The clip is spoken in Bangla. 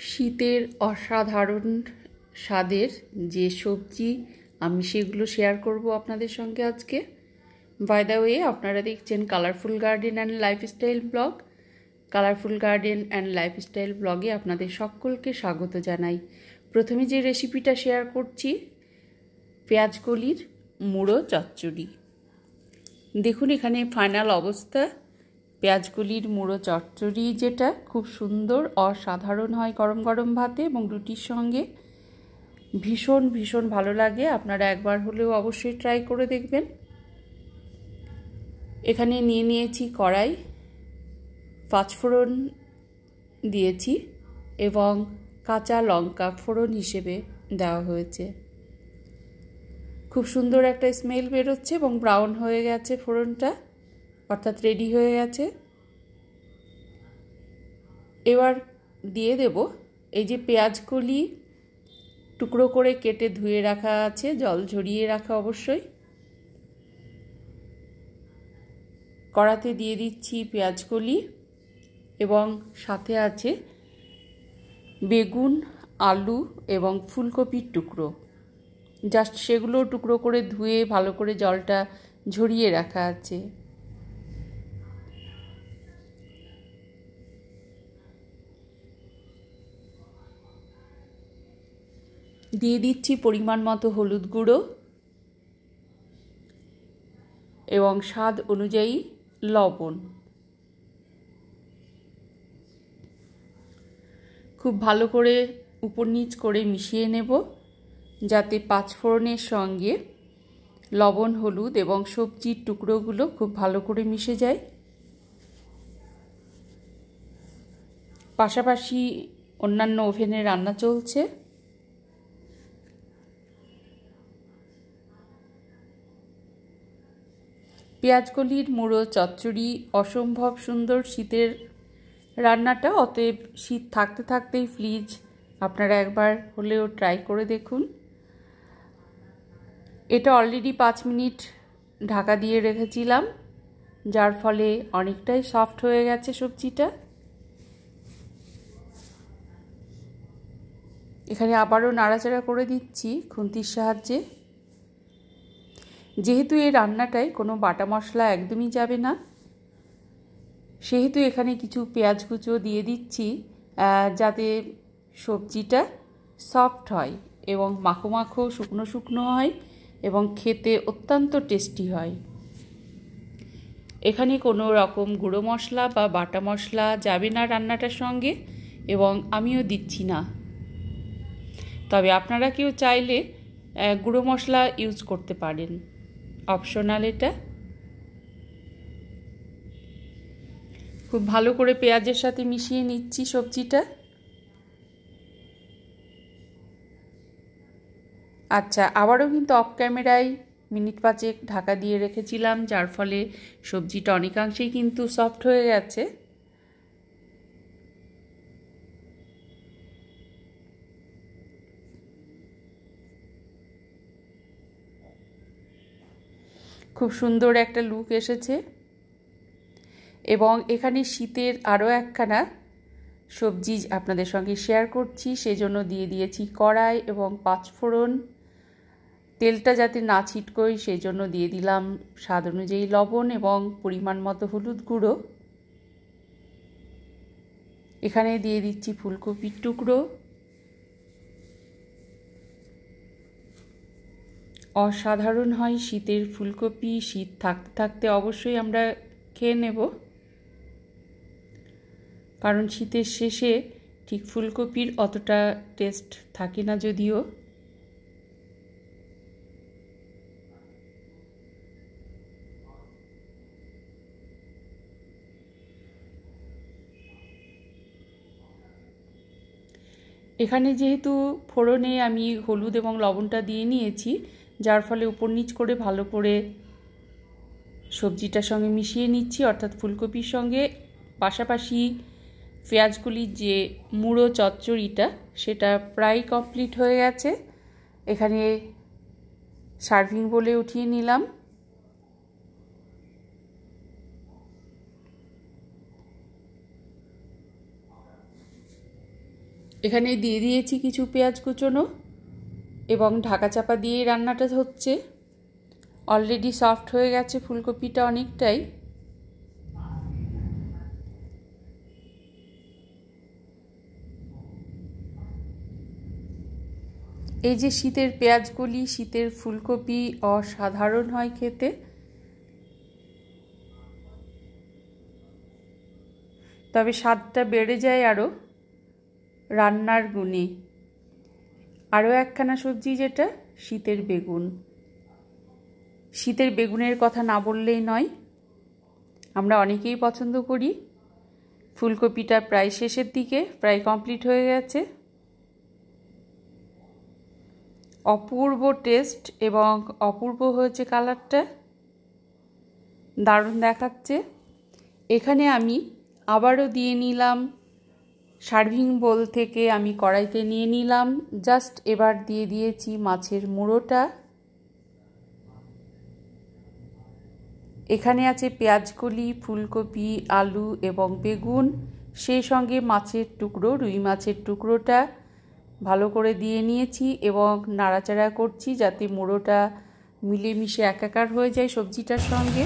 শীতের অসাধারণ স্বাদের যে সবজি আমি সেগুলো শেয়ার করব আপনাদের সঙ্গে আজকে। বাই দ্য ওয়ে, আপনারা দেখছেন colourful garden and lifestyle blog. Colourful garden and lifestyle ব্লগে আপনাদের সকলকে স্বাগত জানাই। প্রথমে যে রেসিপিটা শেয়ার করছি, পেঁয়াজকলির মুড়ো চচ্চড়ি। দেখুন এখানে ফাইনাল অবস্থা। পেঁয়াজকলির মুড়ো চচ্চড়ি যেটা খুব সুন্দর অসাধারণ হয় গরম গরম ভাতে এবং রুটির সঙ্গে ভীষণ ভীষণ ভালো লাগে। আপনারা একবার হলেও অবশ্যই ট্রাই করে দেখবেন। এখানে নিয়েছি কড়াই, পাঁচফোড়ন দিয়েছি এবং কাঁচা লঙ্কা ফোড়ন হিসেবে দেওয়া হয়েছে। খুব সুন্দর একটা স্মেল বেরোচ্ছে এবং ব্রাউন হয়ে গেছে ফোড়নটা, অর্থাৎ রেডি হয়ে গেছে। এবার দিয়ে দেব এই যে পেঁয়াজকলি টুকরো করে কেটে ধুয়ে রাখা আছে, জল ঝরিয়ে রাখা অবশ্যই। কড়াতে দিয়ে দিচ্ছি পেঁয়াজকলি এবং সাথে আছে বেগুন, আলু এবং ফুলকপির টুকরো। জাস্ট সেগুলো টুকরো করে ধুয়ে ভালো করে জলটা ঝরিয়ে রাখা আছে। দিয়ে দিচ্ছি পরিমাণ মতো হলুদ গুঁড়ো এবং স্বাদ অনুযায়ী লবণ। খুব ভালো করে উপর নিচ করে মিশিয়ে নেব, যাতে পাঁচফোড়নের সঙ্গে লবণ, হলুদ এবং সবজির টুকরোগুলো খুব ভালো করে মিশে যায়। পাশাপাশি অন্যান্য ওভেনে রান্না চলছে। পেঁয়াজকলির মুড়ো চচ্চড়ি অসম্ভব সুন্দর শীতের রান্নাটা, অতএব শীত থাকতে থাকতেই প্লিজ আপনারা একবার হলেও ট্রাই করে দেখুন। এটা অলরেডি 5 মিনিট ঢাকা দিয়ে রেখেছিলাম, যার ফলে অনেকটাই সফট হয়ে গেছে সবজিটা। এখানে আবারও নাড়াচাড়া করে দিচ্ছি খুন্তির সাহায্যে। যেহেতু এই রান্নাটায় কোনো বাটা মশলা একদমই যাবে না, সেহেতু এখানে কিছু পেঁয়াজ কুচো দিয়ে দিচ্ছি, যাতে সবজিটা সফট হয় এবং মাখো মাখো শুকনো শুকনো হয় এবং খেতে অত্যন্ত টেস্টি হয়। এখানে কোনো রকম গুঁড়ো মশলা বা বাটা মশলা যাবে না রান্নাটার সঙ্গে এবং আমিও দিচ্ছি না। তবে আপনারা কেউ চাইলে গুঁড়ো মশলা ইউজ করতে পারেন, অপশনাল এটা। খুব ভালো করে পেঁয়াজের সাথে মিশিয়ে নিচ্ছি সবজিটা। আচ্ছা, আবারও কিন্তু অফ ক্যামেরায় মিনিট 5 ঢাকা দিয়ে রেখেছিলাম, যার ফলে সবজিটা অনেকাংশেই কিন্তু সফট হয়ে গেছে। খুব সুন্দর একটা লুক এসেছে এবং এখানে শীতের আরও একখানা সবজি আপনাদের সঙ্গে শেয়ার করছি, সেজন্য দিয়ে দিয়েছি কড়াই এবং পাঁচফোড়ন। তেলটা যাতে না ছিটকোয় সেই জন্য দিয়ে দিলাম স্বাদ অনুযায়ী লবণ এবং পরিমাণ মতো হলুদ গুঁড়ো। এখানে দিয়ে দিচ্ছি ফুলকপির টুকরো। অসাধারণ হয় শীতের ফুলকপি, শীত থাকতে থাকতে অবশ্যই আমরা খেয়ে নেব, কারণ শীতের শেষে ঠিক ফুলকপির অতটা টেস্ট থাকে না যদিও। এখানে যেহেতু ফোড়নে আমি হলুদ এবং লবণটা দিয়ে নিয়েছি, যার ফলে উপর নিচ করে ভালো করে সবজিটার সঙ্গে মিশিয়ে নিচ্ছি, অর্থাৎ ফুলকপির সঙ্গে। পাশাপাশি পেঁয়াজকলির যে মুড়ো চচ্চড়িটা সেটা প্রায় কমপ্লিট হয়ে গেছে। এখানে সার্ভিং বলে উঠিয়ে নিলাম। এখানে দিয়ে দিয়েছি কিছু পেঁয়াজ কুচোনো এবং ঢাকা চাপা দিয়ে রান্নাটা হচ্ছে। অলরেডি সফট হয়ে গেছে ফুলকপিটা অনেকটাই। এই যে শীতের পেঁয়াজকলি, শীতের ফুলকপি অসাধারণ হয় খেতে। তবে স্বাদটা বেড়ে যায় আরও রান্নার গুণে। আরও একখানা সবজি যেটা শীতের বেগুন। শীতের বেগুনের কথা না বললেই নয়, আমরা অনেকেই পছন্দ করি। ফুলকপিটা প্রায় শেষের দিকে, প্রায় কমপ্লিট হয়ে গেছে। অপূর্ব টেস্ট এবং অপূর্ব হয়েছে কালারটা, দারুণ দেখাচ্ছে। এখানে আমি আবারও দিয়ে নিলাম সার্ভিং বোল থেকে, আমি কড়াইতে নিয়ে নিলাম। জাস্ট এবার দিয়ে দিয়েছি মাছের মুড়োটা। এখানে আছে পেঁয়াজকলি, ফুলকপি, আলু এবং বেগুন, সেই সঙ্গে মাছের টুকরো, রুই মাছের টুকরোটা ভালো করে দিয়ে নিয়েছি এবং নাড়াচাড়া করছি যাতে মুড়োটা মিলেমিশে একাকার হয়ে যায় সবজিটার সঙ্গে।